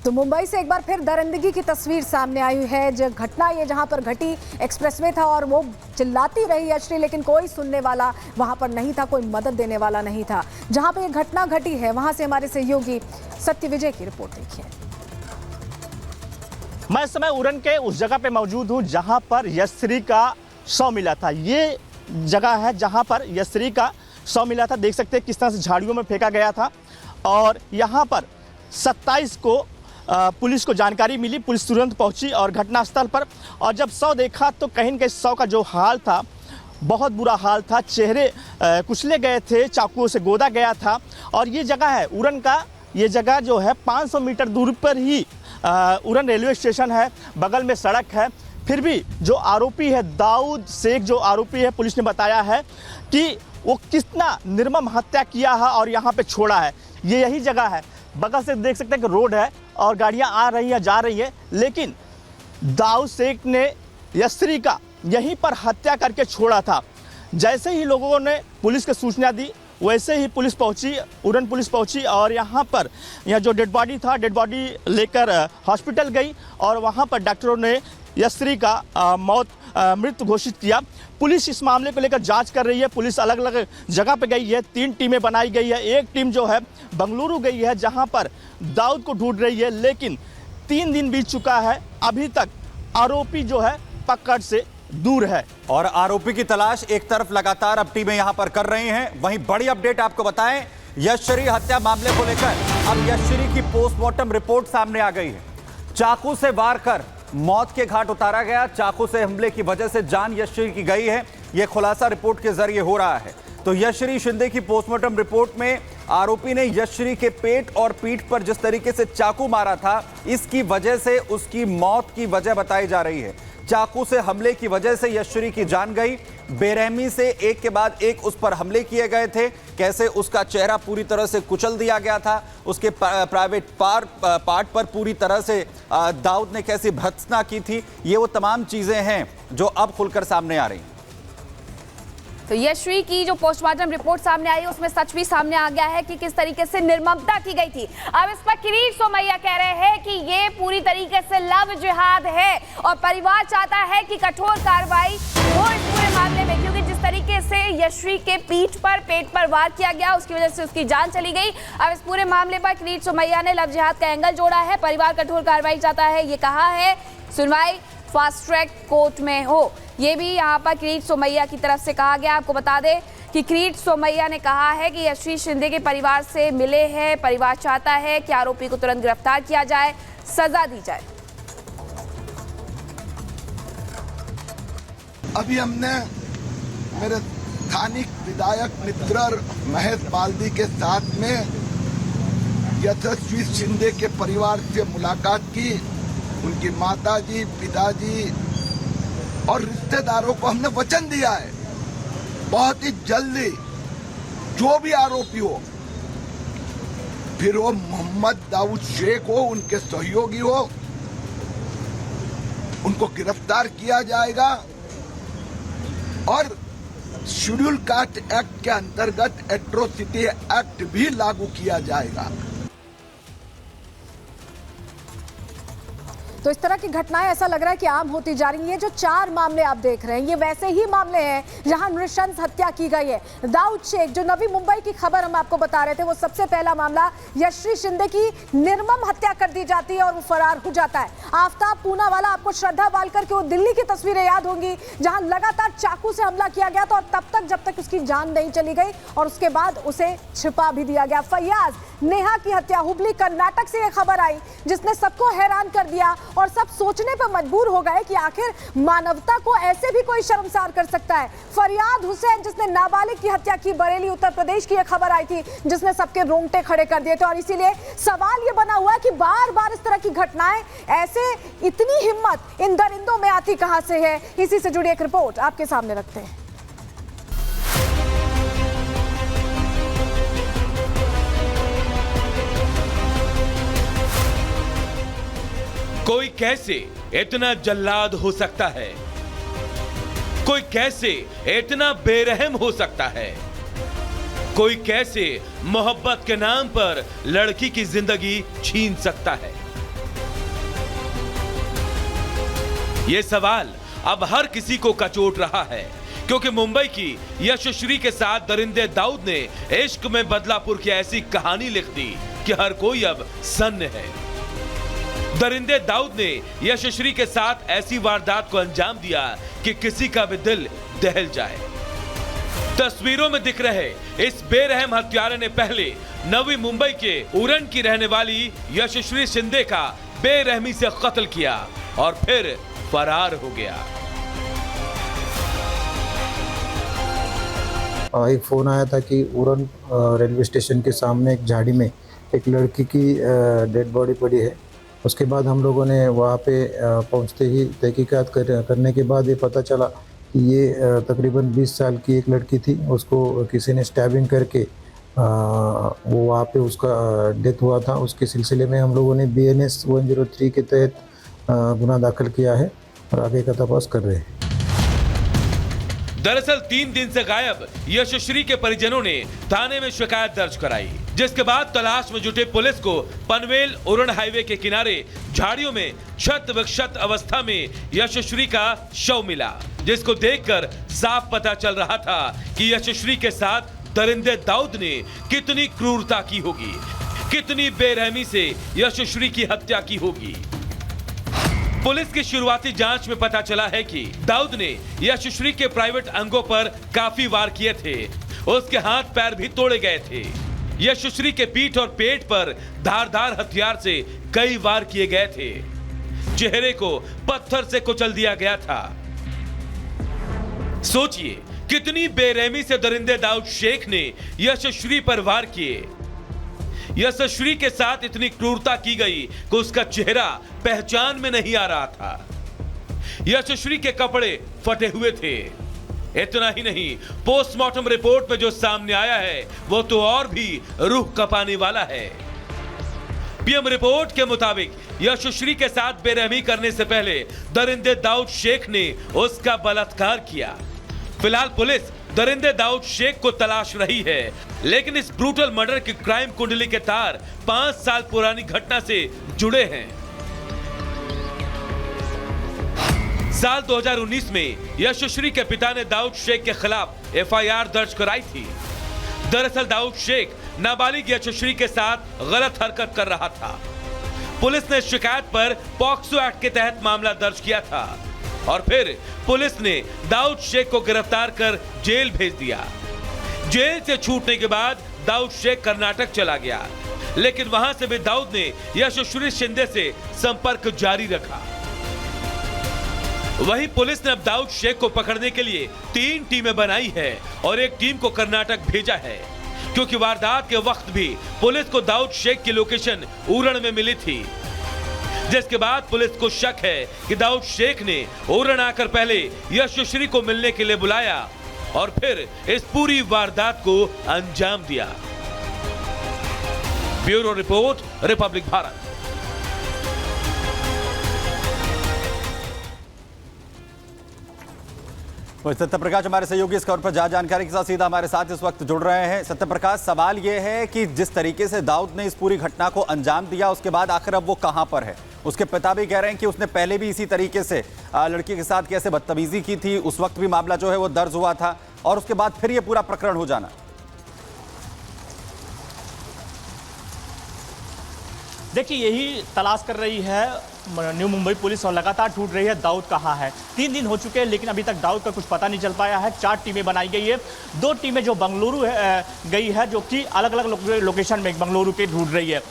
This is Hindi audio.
तो मुंबई से एक बार फिर दरिंदगी की तस्वीर सामने आई है। जो घटना ये जहां पर घटी एक्सप्रेसवे था और वो चिल्लाती रही यश्री, लेकिन कोई सुनने वाला वहां पर नहीं था, कोई मदद देने वाला नहीं था। जहां पर ये घटना घटी है वहां से हमारे सहयोगी सत्य विजय की रिपोर्ट देखिए। मैं इस समय उरन के उस जगह पे मौजूद हूँ जहां पर यश्री का शव मिला था। ये जगह है जहां पर यश्री का शव मिला था। देख सकते हैं किस तरह से झाड़ियों में फेंका गया था और यहाँ पर 27 को पुलिस को जानकारी मिली। पुलिस तुरंत पहुंची और घटनास्थल पर, और जब शव देखा तो कहीं न कहीं शव का जो हाल था बहुत बुरा हाल था। चेहरे कुचले गए थे, चाकुओं से गोदा गया था। और ये जगह है उरन का, ये जगह जो है 500 मीटर दूर पर ही उरन रेलवे स्टेशन है, बगल में सड़क है। फिर भी जो आरोपी है दाऊद शेख, जो आरोपी है, पुलिस ने बताया है कि वो कितना निर्मम हत्या किया है और यहाँ पे छोड़ा है। ये यही जगह है, बगल से देख सकते हैं कि रोड है और गाड़ियाँ आ रही हैं जा रही हैं, लेकिन दाऊद शेख ने यश्री का यहीं पर हत्या करके छोड़ा था। जैसे ही लोगों ने पुलिस को सूचना दी वैसे ही पुलिस पहुंची, उरन पुलिस पहुंची और यहाँ पर जो डेड बॉडी था, डेड बॉडी लेकर हॉस्पिटल गई और वहाँ पर डॉक्टरों ने यश्री का मृत घोषित किया। पुलिस इस मामले को लेकर जांच कर रही है। पुलिस अलग अलग जगह पे गई है, 3 टीमें बनाई गई है। एक टीम जो है बंगलुरु गई है जहां पर दाऊद को ढूंढ रही है, लेकिन 3 दिन बीत चुका है, अभी तक आरोपी जो है पकड़ से दूर है। और आरोपी की तलाश एक तरफ लगातार अब टीमें यहां पर कर रही हैं, वहीं बड़ी अपडेट आपको बताएं यश्री हत्या मामले को लेकर अब यश्री की पोस्टमार्टम रिपोर्ट सामने आ गई है। चाकू से वार कर मौत के घाट उतारा गया, चाकू से हमले की वजह से जान यश्री की गई है, यह खुलासा रिपोर्ट के जरिए हो रहा है। तो यश्री शिंदे की पोस्टमार्टम रिपोर्ट में आरोपी ने यश्री के पेट और पीठ पर जिस तरीके से चाकू मारा था, इसकी वजह से उसकी मौत की वजह बताई जा रही है। चाकू से हमले की वजह से यश्री की जान गई। बेरहमी से एक के बाद एक उस पर हमले किए गए थे, कैसे उसका चेहरा पूरी तरह से कुचल दिया गया था, उसके प्राइवेट पार्ट पर पूरी तरह से दाऊद ने कैसी भर्त्सना की थी, ये वो तमाम चीजें हैं जो अब खुलकर सामने आ रही हैं। तो यश्री की जो पोस्टमार्टम रिपोर्ट सामने आई है उसमें सच भी सामने आ गया है कि किस तरीके से निर्ममता की गई थी। अब इस पर किरीट सोमैया कह रहे हैं कि ये पूरी तरीके से लव जिहाद है और परिवार चाहता है कि कठोर कार्रवाई हो इस पूरे मामले में, क्योंकि जिस तरीके से यश्री के पेट पर वार किया गया उसकी वजह से उसकी जान चली गई। अब इस पूरे मामले पर किरीट सोमैया ने लव जिहाद का एंगल जोड़ा है। परिवार कठोर कार्रवाई चाहता है, ये कहा है। सुनवाई फास्ट ट्रैक कोर्ट में हो, ये भी यहाँ पर किरीट सोमैया की तरफ से कहा गया। आपको बता दें कि किरीट सोमैया ने कहा है कि यश्री शिंदे के परिवार से मिले हैं, परिवार चाहता है कि आरोपी को तुरंत गिरफ्तार किया जाए, सजा दी जाए। अभी हमने मेरे स्थानिक विधायक मित्र महेश बाल्दी के साथ में यशस्वी शिंदे के परिवार से मुलाकात की। उनकी माताजी, पिताजी और रिश्तेदारों को हमने वचन दिया है बहुत ही जल्दी जो भी आरोपी हो, फिर वो मोहम्मद दाऊद शेख हो, उनके सहयोगी हो, उनको गिरफ्तार किया जाएगा और शेड्यूल कास्ट एक्ट के अंतर्गत एट्रोसिटी एक्ट भी लागू किया जाएगा। तो इस तरह की घटनाएं ऐसा लग रहा है कि आम होती जा रही हैं। ये जो 4 मामले आप देख रहे हैं ये वैसे ही मामले हैं जहां नृशंस हत्या की गई है। दाऊद शेख, जो नवी मुंबई की खबर हम आपको बता रहे थे, वो सबसे पहला मामला। यश्री शिंदे की निर्मम हत्या कर दी जाती है और वो फरार हो जाता है। आफ्ताब पूनावाला, आपको श्रद्धा वालकर की वो दिल्ली की तस्वीरें याद होंगी जहां लगातार चाकू से हमला किया गया था और तब तक जब तक उसकी जान नहीं चली गई और उसके बाद उसे छिपा भी दिया गया। फैयाज नेहा की हत्या, हुबली कर्नाटक से ये खबर आई जिसने सबको हैरान कर दिया और सब सोचने पर मजबूर हो गए कि आखिर मानवता को ऐसे भी कोई शर्मसार कर सकता है। फरियाद हुसैन, जिसने नाबालिग की हत्या की, बरेली उत्तर प्रदेश की यह खबर आई थी जिसने सबके रोंगटे खड़े कर दिए थे। और इसीलिए सवाल ये बना हुआ है कि बार बार इस तरह की घटनाएं, ऐसे इतनी हिम्मत इन दरिंदों में आती कहां से है। इसी से जुड़ी एक रिपोर्ट आपके सामने रखते हैं। कोई कैसे इतना जल्लाद हो सकता है, कोई कैसे इतना बेरहम हो सकता है, कोई कैसे मोहब्बत के नाम पर लड़की की जिंदगी छीन सकता है। ये सवाल अब हर किसी को कचोट रहा है, क्योंकि मुंबई की यशश्री के साथ दरिंदे दाऊद ने इश्क में बदलापुर की ऐसी कहानी लिख दी कि हर कोई अब सन्न है। दरिंदे दाऊद ने यशश्री के साथ ऐसी वारदात को अंजाम दिया कि किसी का भी दिल दहल जाए। तस्वीरों में दिख रहे इस बेरहम हत्यारे ने पहले नवी मुंबई के उरण की रहने वाली यशश्री शिंदे का बेरहमी से कत्ल किया और फिर फरार हो गया। एक फ़ोन आया था कि उरण रेलवे स्टेशन के सामने एक झाड़ी में एक लड़की की डेड बॉडी पड़ी है। उसके बाद हम लोगों ने वहाँ पे पहुँचते ही तहकीकात करने के बाद ये पता चला कि ये तकरीबन 20 साल की एक लड़की थी। उसको किसी ने स्टैबिंग करके वो वहाँ पे उसका डेथ हुआ था। उसके सिलसिले में हम लोगों ने BNS 103 के तहत गुनाह दाखिल किया है और आगे का तपास कर रहे हैं। दरअसल 3 दिन से गायब यशश्री के परिजनों ने थाने में शिकायत दर्ज कराई, जिसके बाद तलाश में जुटे पुलिस को पनवेल उरण हाईवे के किनारे झाड़ियों में क्षत विक्षत अवस्था में यशश्री का शव मिला, जिसको देखकर साफ पता चल रहा था कि यशश्री के साथ दरिंदे दाऊद ने कितनी क्रूरता की होगी, कितनी बेरहमी से यशश्री की हत्या की होगी। पुलिस की शुरुआती जांच में पता चला है कि दाऊद ने यशश्री के प्राइवेट अंगों पर काफी वार किए थे। उसके हाथ पैर भी तोड़े गए थे। यशश्री के पीठ और पेट पर धारदार हथियार से कई वार किए गए थे। चेहरे को पत्थर से कुचल दिया गया था। सोचिए कितनी बेरहमी से दरिंदे दाऊद शेख ने यशश्री पर वार किए। यशश्री के साथ इतनी क्रूरता की गई कि उसका चेहरा पहचान में नहीं आ रहा था। यशश्री के कपड़े फटे हुए थे। इतना ही नहीं, पोस्टमार्टम रिपोर्ट में जो सामने आया है वो तो और भी रूह कपाने वाला है। पीएम रिपोर्ट के मुताबिक यशश्री के साथ बेरहमी करने से पहले दरिंदे दाऊद शेख ने उसका बलात्कार किया। फिलहाल पुलिस दरिंदे दाऊद शेख को तलाश रही है, लेकिन इस ब्रूटल मर्डर की क्राइम कुंडली के तार 5 साल पुरानी घटना से जुड़े हैं। साल 2019 में यशश्री के पिता ने दाऊद शेख के खिलाफ FIR दर्ज कराई थी। दरअसल दाऊद शेख नाबालिग यशश्री के साथ गलत हरकत कर रहा था। पुलिस ने शिकायत पर पॉक्सो एक्ट के तहत मामला दर्ज किया था और फिर पुलिस ने दाऊद शेख को गिरफ्तार कर जेल भेज दिया। जेल से छूटने के बाद दाऊद शेख कर्नाटक चला गया, लेकिन वहां से भी दाऊद ने यशश्री शिंदे से संपर्क जारी रखा। वहीं पुलिस ने अब दाऊद शेख को पकड़ने के लिए 3 टीमें बनाई है और एक टीम को कर्नाटक भेजा है, क्योंकि वारदात के वक्त भी पुलिस को दाऊद शेख की लोकेशन उरण में मिली थी, जिसके बाद पुलिस को शक है कि दाऊद शेख ने उरण आकर पहले यशश्री को मिलने के लिए बुलाया और फिर इस पूरी वारदात को अंजाम दिया। Bureau report, Republic Bharat. Satyaprakash हमारे सहयोगी इस खबर पर ज्यादा जानकारी के साथ सीधा हमारे साथ इस वक्त जुड़ रहे हैं। सत्यप्रकाश, सवाल यह है कि जिस तरीके से दाऊद ने इस पूरी घटना को अंजाम दिया, उसके बाद आखिर अब वो कहां पर है? उसके पिता भी कह रहे हैं कि उसने पहले भी इसी तरीके से लड़की के साथ कैसे बदतमीजी की थी, उस वक्त भी मामला जो है वो दर्ज हुआ था और उसके बाद फिर ये पूरा प्रकरण हो जाना। देखिए, यही तलाश कर रही है न्यू मुंबई पुलिस और लगातार ढूंढ रही है दाऊद कहाँ है। 3 दिन हो चुके हैं, लेकिन अभी तक दाऊद का कुछ पता नहीं चल पाया है। 4 टीमें बनाई गई है। 2 टीमें जो बंगलुरु गई है, जो कि अलग अलग लोकेशन में बंगलुरु के ढूंढ रही है।